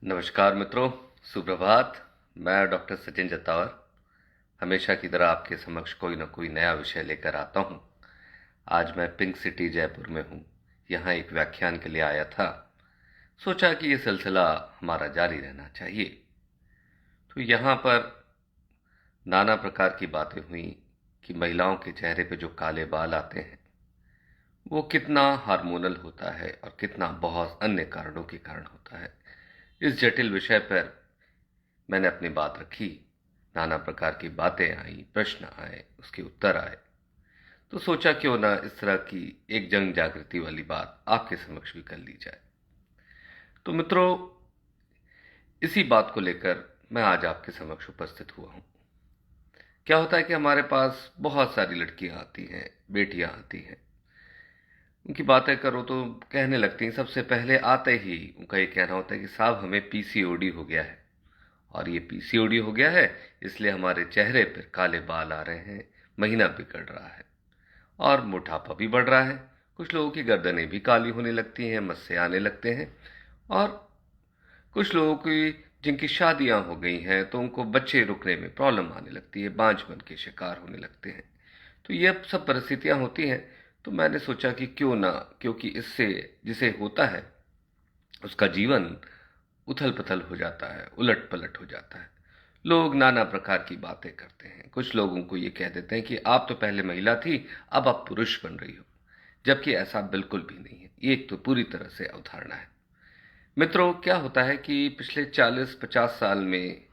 नमस्कार मित्रों, सुप्रभात। मैं डॉक्टर सचिन जत्तावर हमेशा की तरह आपके समक्ष कोई न कोई नया विषय लेकर आता हूं। आज मैं पिंक सिटी जयपुर में हूं। यहां एक व्याख्यान के लिए आया था। सोचा कि ये सिलसिला हमारा जारी रहना चाहिए। तो यहां पर नाना प्रकार की बातें हुई कि महिलाओं के चेहरे पे जो काले बाल आते हैं वो कितना हार्मोनल होता है और कितना बहुत अन्य कारणों के कारण होता है। इस जटिल विषय पर मैंने अपनी बात रखी। नाना प्रकार की बातें आई, प्रश्न आए, उसके उत्तर आए। तो सोचा क्यों ना इस तरह की एक जन जागृति वाली बात आपके समक्ष भी कर ली जाए। तो मित्रों, इसी बात को लेकर मैं आज आपके समक्ष उपस्थित हुआ हूं। क्या होता है कि हमारे पास बहुत सारी लड़कियां आती हैं, बेटियां आती हैं। उनकी बातें करो तो कहने लगती हैं, सबसे पहले आते ही उनका ये कहना होता है कि साहब हमें पीसीओडी हो गया है, और ये पीसीओडी हो गया है इसलिए हमारे चेहरे पर काले बाल आ रहे हैं, महीना बिगड़ रहा है और मोटापा भी बढ़ रहा है। कुछ लोगों की गर्दनें भी काली होने लगती हैं, मस्से आने लगते हैं। और कुछ लोगों की जिनकी शादियां हो गई हैं तो उनको बच्चे रुकने में प्रॉब्लम आने लगती है, बांझपन के शिकार होने लगते हैं। तो ये सब परिस्थितियां होती हैं। तो मैंने सोचा कि क्यों ना, क्योंकि इससे जिसे होता है उसका जीवन उथल पुथल हो जाता है, उलट पलट हो जाता है। लोग नाना प्रकार की बातें करते हैं। कुछ लोगों को ये कह देते हैं कि आप तो पहले महिला थी, अब आप पुरुष बन रही हो, जबकि ऐसा बिल्कुल भी नहीं है। ये एक तो पूरी तरह से अवधारणा है। मित्रों, क्या होता है कि पिछले 40-50 साल में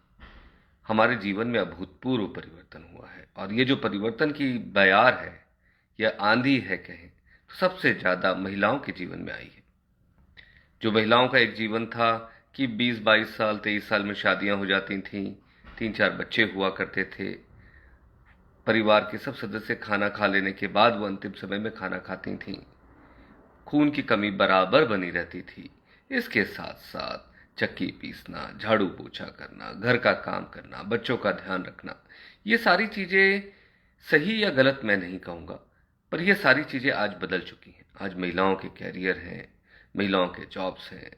हमारे जीवन में अभूतपूर्व परिवर्तन हुआ है, और ये जो परिवर्तन की बयार है या आंधी है कहें, तो सबसे ज्यादा महिलाओं के जीवन में आई है। जो महिलाओं का एक जीवन था कि 20-22 साल 23 साल में शादियां हो जाती थीं, 3-4 बच्चे हुआ करते थे, परिवार के सब सदस्य खाना खा लेने के बाद वो अंतिम समय में खाना खाती थीं, खून की कमी बराबर बनी रहती थी। इसके साथ साथ चक्की पीसना, झाड़ू पोछा करना, घर का काम करना, बच्चों का ध्यान रखना, ये सारी चीजें सही या गलत मैं नहीं कहूंगा, पर ये सारी चीजें आज बदल चुकी हैं। आज महिलाओं के कैरियर हैं, महिलाओं के जॉब्स हैं,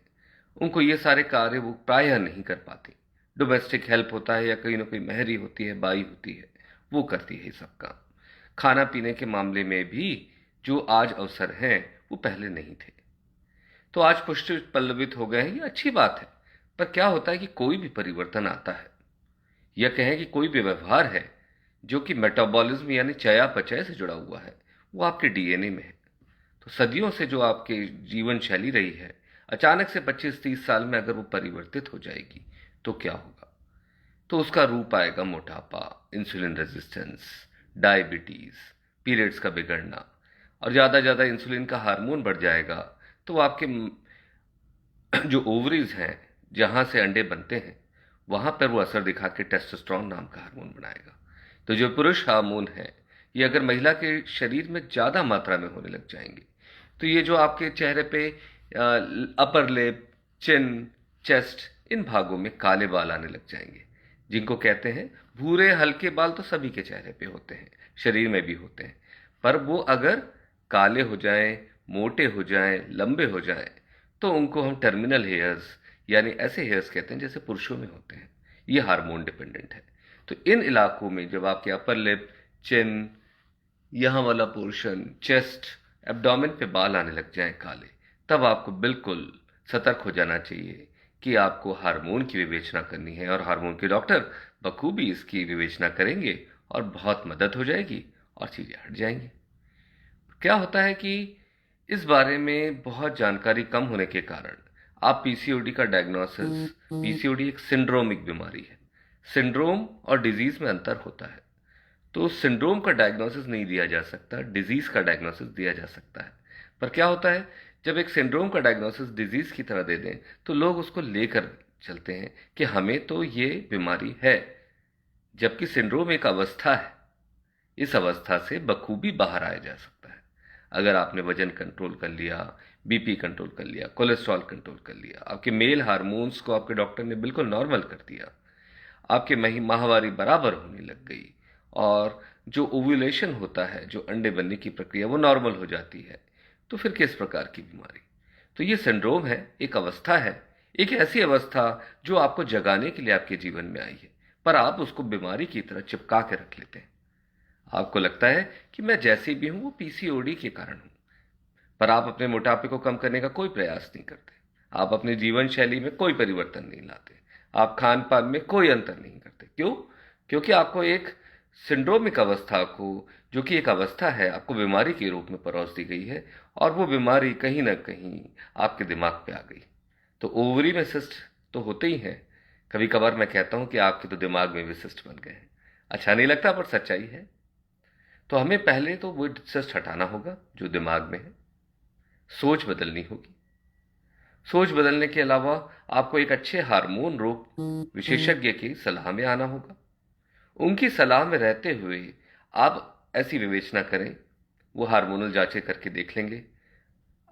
उनको ये सारे कार्य वो प्रायः नहीं कर पाती। डोमेस्टिक हेल्प होता है या कहीं ना कहीं मेहरी होती है, बाई होती है, वो करती है ये सब काम। खाना पीने के मामले में भी जो आज अवसर हैं वो पहले नहीं थे। तो आज पुष्टि पल्लवित हो गए हैं, ये अच्छी बात है। पर क्या होता है कि कोई भी परिवर्तन आता है या कहें कि कोई भी व्यवहार है जो कि मेटाबॉलिज्म यानी चयापचय से जुड़ा हुआ है, वो आपके डीएनए में है। तो सदियों से जो आपके जीवन शैली रही है, अचानक से 25-30 साल में अगर वो परिवर्तित हो जाएगी तो क्या होगा? तो उसका रूप आएगा मोटापा, इंसुलिन रेजिस्टेंस, डायबिटीज, पीरियड्स का बिगड़ना, और ज्यादा इंसुलिन का हार्मोन बढ़ जाएगा। तो आपके जो ओवरीज हैं, जहां से अंडे बनते हैं, वहां पर वो असर दिखा के टेस्टोस्टेरोन नाम का हार्मोन बनाएगा। तो जो पुरुष हार्मोन है, ये अगर महिला के शरीर में ज्यादा मात्रा में होने लग जाएंगे, तो ये जो आपके चेहरे पे अपर लिप, चिन, चेस्ट, इन भागों में काले बाल आने लग जाएंगे, जिनको कहते हैं भूरे हल्के बाल। तो सभी के चेहरे पे होते हैं, शरीर में भी होते हैं, पर वो अगर काले हो जाएं, मोटे हो जाएं, लंबे हो जाएं, तो उनको हम टर्मिनल हेयर्स यानी ऐसे हेयर्स कहते हैं जैसे पुरुषों में होते हैं। ये हार्मोन डिपेंडेंट है। तो इन इलाकों में जब आपके अपर लिप, चिन, यहाँ वाला पोर्शन, चेस्ट, एब्डोमेन पे बाल आने लग जाएं काले, तब आपको बिल्कुल सतर्क हो जाना चाहिए कि आपको हार्मोन की विवेचना करनी है, और हार्मोन के डॉक्टर बखूबी इसकी विवेचना करेंगे और बहुत मदद हो जाएगी और चीजें हट जाएंगी। क्या होता है कि इस बारे में बहुत जानकारी कम होने के कारण आप पीसीओडी का डायग्नोसिस, पीसीओडी एक सिंड्रोमिक बीमारी है। सिंड्रोम और डिजीज में अंतर होता है। तो सिंड्रोम का डायग्नोसिस नहीं दिया जा सकता, डिजीज का डायग्नोसिस दिया जा सकता है। पर क्या होता है, जब एक सिंड्रोम का डायग्नोसिस डिजीज की तरह दे दें तो लोग उसको लेकर चलते हैं कि हमें तो ये बीमारी है, जबकि सिंड्रोम एक अवस्था है। इस अवस्था से बखूबी बाहर आया जा सकता है। अगर आपने वजन कंट्रोल कर लिया, बीपी कंट्रोल कर लिया, कोलेस्ट्रॉल कंट्रोल कर लिया, आपके मेल हार्मोन्स को आपके डॉक्टर ने बिल्कुल नॉर्मल कर दिया, आपके माहवारी बराबर होने लग गई, और जो ओव्यूलेशन होता है, जो अंडे बनने की प्रक्रिया, वो नॉर्मल हो जाती है, तो फिर किस प्रकार की बीमारी? तो ये सिंड्रोम है, एक अवस्था है, एक ऐसी अवस्था जो आपको जगाने के लिए आपके जीवन में आई है, पर आप उसको बीमारी की तरह चिपका के रख लेते हैं। आपको लगता है कि मैं जैसे भी हूं वो पीसीओडी के कारण हूं, पर आप अपने मोटापे को कम करने का कोई प्रयास नहीं करते। आप अपनी जीवन शैली में कोई परिवर्तन नहीं लाते। आप खान पान में कोई अंतर नहीं करते। क्यों? क्योंकि आपको एक सिंड्रोमिक अवस्था को, जो कि एक अवस्था है, आपको बीमारी के रूप में परोस दी गई है, और वो बीमारी कहीं ना कहीं आपके दिमाग पे आ गई। तो ओवरी में सिस्ट तो होते ही हैं। कभी कभार मैं कहता हूं कि आपके तो दिमाग में भी सिस्ट बन गए हैं। अच्छा नहीं लगता, पर सच्चाई है। तो हमें पहले तो वो सिस्ट हटाना होगा जो दिमाग में है। सोच बदलनी होगी। सोच बदलने के अलावा आपको एक अच्छे हार्मोन रोग विशेषज्ञ की सलाह में आना होगा। उनकी सलाह में रहते हुए आप ऐसी विवेचना करें। वो हार्मोनल जांचें करके देख लेंगे।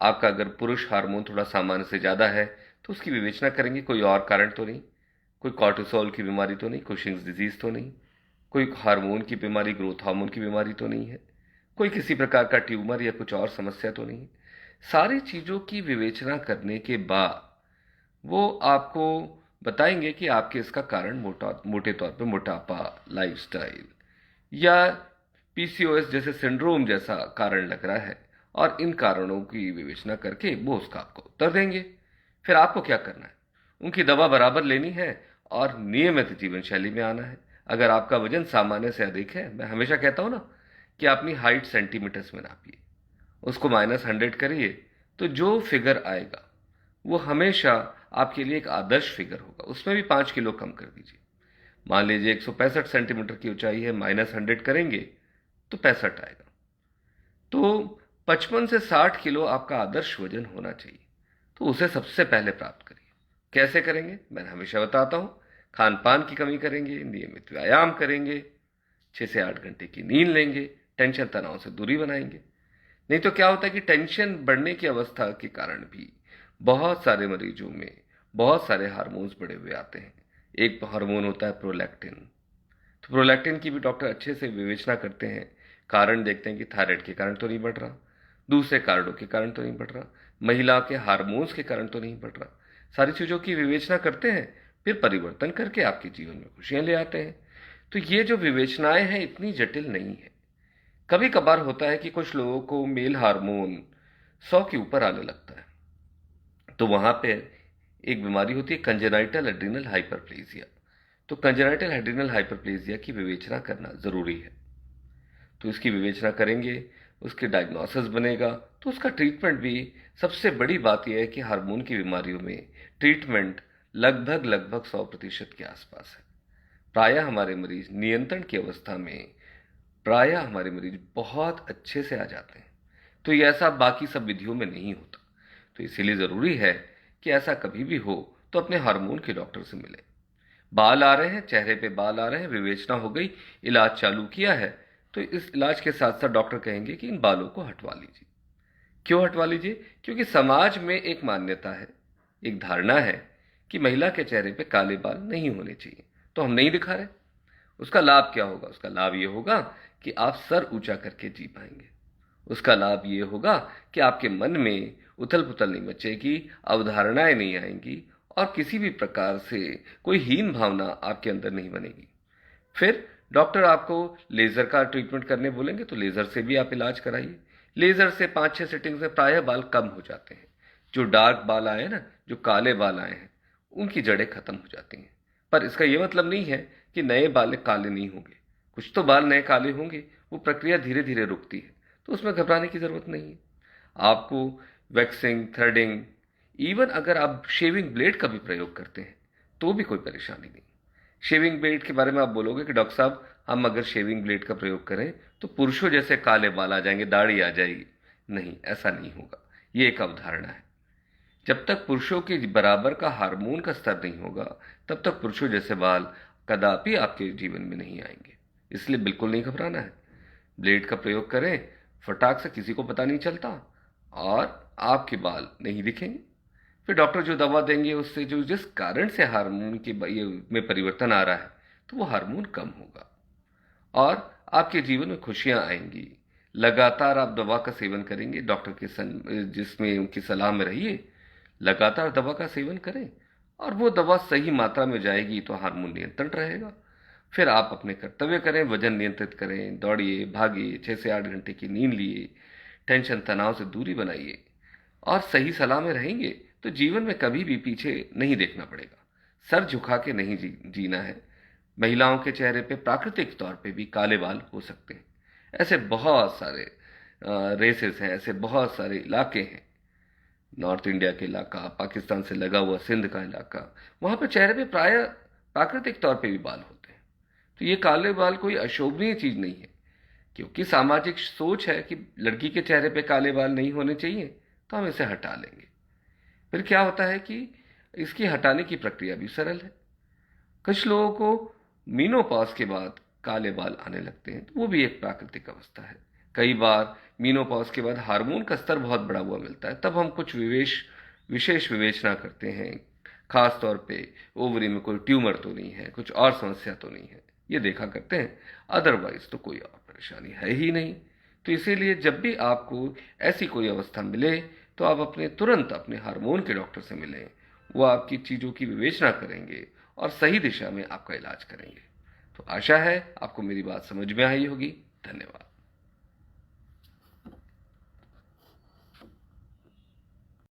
आपका अगर पुरुष हार्मोन थोड़ा सामान्य से ज़्यादा है तो उसकी विवेचना करेंगे, कोई और कारण तो नहीं, कोई कॉर्टिसोल की बीमारी तो नहीं, कुशिंग्स डिजीज तो नहीं, कोई हार्मोन की बीमारी, ग्रोथ हार्मोन की बीमारी तो नहीं है, कोई किसी प्रकार का ट्यूमर या कुछ और समस्या तो नहीं है। सारी चीज़ों की विवेचना करने के बाद वो आपको बताएंगे कि आपके इसका कारण मोटे तौर पे मोटापा, लाइफस्टाइल या पीसीओएस जैसे सिंड्रोम जैसा कारण लग रहा है, और इन कारणों की विवेचना करके वो उसका आपको उत्तर देंगे। फिर आपको क्या करना है? उनकी दवा बराबर लेनी है और नियमित जीवन शैली में आना है। अगर आपका वजन सामान्य से अधिक है, मैं हमेशा कहता हूं ना कि अपनी हाइट सेंटीमीटर्स में नापिए, उसको -100 करिए, तो जो फिगर आएगा वो हमेशा आपके लिए एक आदर्श फिगर होगा। उसमें भी 5 किलो कम कर दीजिए। मान लीजिए 165 सेंटीमीटर की ऊंचाई है, -100 करेंगे तो 65 आएगा। तो 55 से 60 किलो आपका आदर्श वजन होना चाहिए। तो उसे सबसे पहले प्राप्त करिए। कैसे करेंगे? मैंने हमेशा बताता हूं, खान पान की कमी करेंगे, नियमित व्यायाम करेंगे, 6 से 8 घंटे की नींद लेंगे, टेंशन तनाव से दूरी बनाएंगे। नहीं तो क्या होता है कि टेंशन बढ़ने की अवस्था के कारण भी बहुत सारे मरीजों में बहुत सारे हार्मोन्स बढ़े हुए आते हैं। एक हार्मोन होता है प्रोलैक्टिन। तो प्रोलैक्टिन की भी डॉक्टर अच्छे से विवेचना करते हैं, कारण देखते हैं कि थायराइड के कारण तो नहीं बढ़ रहा, दूसरे कारणों के कारण तो नहीं बढ़ रहा, महिला के हार्मोन्स के कारण तो नहीं बढ़ रहा। सारी चीज़ों की विवेचना करते हैं, फिर परिवर्तन करके आपके जीवन में खुशियां ले आते हैं। तो ये जो विवेचनाएं हैं इतनी जटिल नहीं है। कभी कभार होता है कि कुछ लोगों को मेल हार्मोन 100 के ऊपर आने लगता है, तो वहां पे एक बीमारी होती है कंजेनाइटल एड्रिनल हाइपरप्लेजिया। तो कंजेनाइटल एड्रिनल हाइपरप्लेजिया की विवेचना करना जरूरी है। तो इसकी विवेचना करेंगे, उसके डायग्नोसिस बनेगा, तो उसका ट्रीटमेंट भी। सबसे बड़ी बात यह है कि हार्मोन की बीमारियों में ट्रीटमेंट लगभग लगभग 100% के आसपास है। प्रायः हमारे मरीज नियंत्रण की अवस्था में, प्रायः हमारे मरीज बहुत अच्छे से आ जाते हैं। तो ये ऐसा बाकी सब विधियों में नहीं होता। तो इसीलिए ज़रूरी है कि ऐसा कभी भी हो तो अपने हार्मोन के डॉक्टर से मिले। बाल आ रहे हैं, चेहरे पे बाल आ रहे हैं, विवेचना हो गई, इलाज चालू किया है, तो इस इलाज के साथ साथ डॉक्टर कहेंगे कि इन बालों को हटवा लीजिए। क्यों हटवा लीजिए? क्योंकि समाज में एक मान्यता है, एक धारणा है कि महिला के चेहरे पे काले बाल नहीं होने चाहिए, तो हम नहीं दिखा रहे। उसका लाभ क्या होगा? उसका लाभ ये होगा कि आप सर ऊंचा करके जी पाएंगे। उसका लाभ ये होगा कि आपके मन में उथल पुथल नहीं मचेगी, अवधारणाएं नहीं आएंगी, और किसी भी प्रकार से कोई हीन भावना आपके अंदर नहीं बनेगी। फिर डॉक्टर आपको लेजर का ट्रीटमेंट करने बोलेंगे तो लेजर से भी आप इलाज कराइए। लेजर से 5-6 सेटिंग से प्रायः बाल कम हो जाते हैं। जो डार्क बाल आए ना, जो काले बाल आए हैं, उनकी जड़ें खत्म हो जाती हैं। पर इसका यह मतलब नहीं है कि नए बाल काले नहीं होंगे। कुछ तो बाल नए काले होंगे, वो प्रक्रिया धीरे धीरे रुकती है, तो उसमें घबराने की जरूरत नहीं है। आपको वैक्सिंग, थ्रेडिंग, इवन अगर आप शेविंग ब्लेड का भी प्रयोग करते हैं तो भी कोई परेशानी नहीं। शेविंग ब्लेड के बारे में आप बोलोगे कि डॉक्टर साहब हम अगर शेविंग ब्लेड का प्रयोग करें तो पुरुषों जैसे काले बाल आ जाएंगे, दाढ़ी आ जाएगी। नहीं, ऐसा नहीं होगा। ये एक अवधारणा है। जब तक पुरुषों के बराबर का हार्मोन का स्तर नहीं होगा, तब तक पुरुषों जैसे बाल कदापि आपके जीवन में नहीं आएंगे। इसलिए बिल्कुल नहीं घबराना है। ब्लेड का प्रयोग करें, फटाक से, किसी को पता नहीं चलता, और आपके बाल नहीं दिखेंगे। फिर डॉक्टर जो दवा देंगे उससे जो जिस कारण से हार्मोन के में परिवर्तन आ रहा है, तो वो हार्मोन कम होगा और आपके जीवन में खुशियां आएंगी। लगातार आप दवा का सेवन करेंगे, डॉक्टर के जिसमें उनकी सलाह में रहिए, लगातार दवा का सेवन करें, और वो दवा सही मात्रा में जाएगी तो हार्मोन नियंत्रण रहेगा। फिर आप अपने कर्तव्य करें, वजन नियंत्रित करें, दौड़िए, भागिए, 6 से 8 घंटे की नींद लिए, टेंशन तनाव से दूरी बनाइए और सही सलाह में रहेंगे तो जीवन में कभी भी पीछे नहीं देखना पड़ेगा। सर झुका के नहीं जीना है। महिलाओं के चेहरे पे प्राकृतिक तौर पे भी काले बाल हो सकते हैं। ऐसे बहुत सारे रेसेस हैं, ऐसे बहुत सारे इलाके हैं। नॉर्थ इंडिया के इलाका, पाकिस्तान से लगा हुआ सिंध का इलाका, वहां पे चेहरे पे प्राय प्राकृतिक तौर पे भी बाल होते हैं। तो ये काले बाल कोई अशोभनीय चीज नहीं है। क्योंकि सामाजिक सोच है कि लड़की के चेहरे पे काले बाल नहीं होने चाहिए, तो हम इसे हटा लेंगे। फिर क्या होता है कि इसकी हटाने की प्रक्रिया भी सरल है। कुछ लोगों को मीनोपॉज के बाद काले बाल आने लगते हैं, तो वो भी एक प्राकृतिक अवस्था है। कई बार मीनोपॉज के बाद हार्मोन का स्तर बहुत बढ़ा हुआ मिलता है, तब हम कुछ विशेष विवेचना करते हैं। खास तौर पे ओवरी में कोई ट्यूमर तो नहीं है, कुछ और समस्या तो नहीं है, ये देखा करते हैं। अदरवाइज तो कोई और परेशानी है ही नहीं। तो इसीलिए जब भी आपको ऐसी कोई अवस्था मिले तो आप तुरंत अपने हार्मोन के डॉक्टर से मिलें। वो आपकी चीज़ों की विवेचना करेंगे और सही दिशा में आपका इलाज करेंगे। तो आशा है आपको मेरी बात समझ में आई होगी। धन्यवाद।